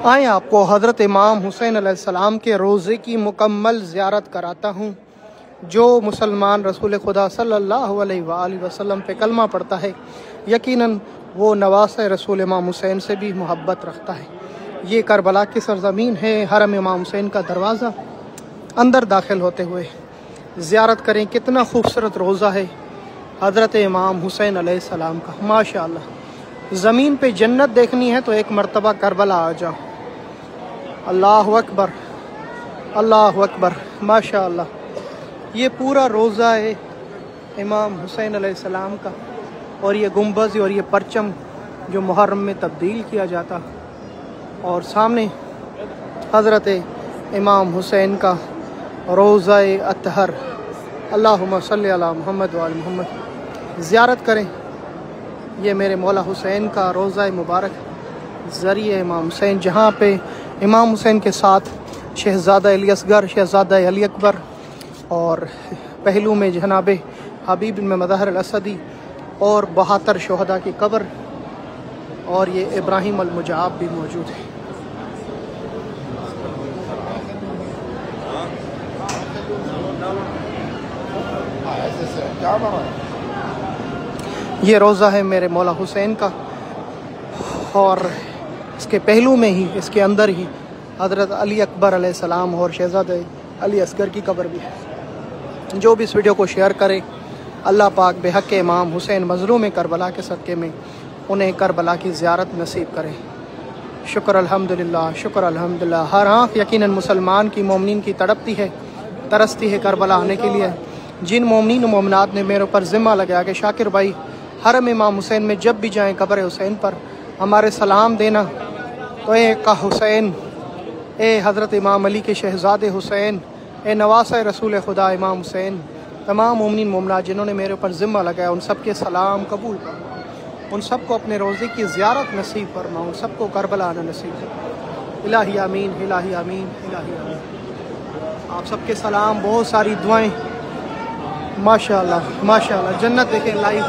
आए आपको हज़रत इमाम हुसैन अलैहिस्सलाम के रोज़े की मुकम्मल ज़ियारत कराता हूँ। जो मुसलमान रसूल खुदा सल्लल्लाहु अलैहि वसल्लम पे कलमा पढ़ता है, यकीनन वो नवासे रसूल इमाम हुसैन से भी मोहब्बत रखता है। ये करबला की सरज़मीन है। हरम इमाम हुसैन का दरवाज़ा, अंदर दाखिल होते हुए ज़ियारत करें। कितना खूबसूरत रोज़ा है हज़रत इमाम हुसैन अलैहिस्सलाम का, माशाअल्लाह। ज़मीन पे जन्नत देखनी है तो एक मरतबा करबला आ जाओ। अल्लाहु अकबर, अल्लाहु अकबर, माशाअल्लाह। ये पूरा रोज़ा है इमाम हुसैन अलैहिस्सलाम का, और ये गुंबज़ और ये परचम जो मुहर्रम में तब्दील किया जाता, और सामने हज़रत इमाम हुसैन का रोज़ा अतहर। अल्लाहुम्मा सल्ली अला मुहम्मद व आले मुहम्मद। ज़ियारत करें। ये मेरे मौला हुसैन का रोज़ा मुबारक ज़रिए इमाम हुसैन, जहाँ पे इमाम हुसैन के साथ शहज़ादा अली असगर, शहज़ादा अली अकबर, और पहलू में जनाब हबीब बिन मज़हर अल-असदी और 72 शोहदा की कब्र, और ये इब्राहिम अल-मुजाब भी मौजूद है। ये रोज़ा है मेरे मौला हुसैन का, और इसके पहलू में ही, इसके अंदर ही हज़रत अली अकबर अलैहिस्सलाम और शहज़ादा अली असगर की कब्र भी है। जो भी इस वीडियो को शेयर करे, अल्लाह पाक बेहक़ इमाम हुसैन मज़लूम करबला के सदक़े में उन्हें करबला की ज़ियारत नसीब करे। शुक्र अल्हम्दुलिल्लाह, शुक्र अल्हम्दुलिल्लाह। हर आँख यकीनन मुसलमान की, मोमिनीन की तड़पती है, तरसती है करबला आने के लिए। जिन मोमिनीन व मोमिनात ने मेरे ऊपर ज़िम्मा लगाया कि शाकिर भाई हरम इमाम हुसैन में जब भी जाएँ कब्र हुसैन पर हमारे सलाम देना, तो ए का हुसैन, ए हज़रत इमाम अली के शहज़ादे हुसैन, ए नवासा रसूल खुदा इमाम हुसैन, तमाम मोमिनीन मोमिनात जिन्होंने मेरे ऊपर ज़िम्मा लगाया, उन सब के सलाम कबूल फरमा, उन सबको अपने रोज़े की ज़ियारत नसीब फरमा, उन सबको करबला आना नसीब फरमा। इलाही आमीन, इलाही आमीन, इलाही आमीन। आप सबके सलाम, बहुत सारी दुआएं, माशाअल्लाह माशाअल्लाह। जन्नत देखें लाइव।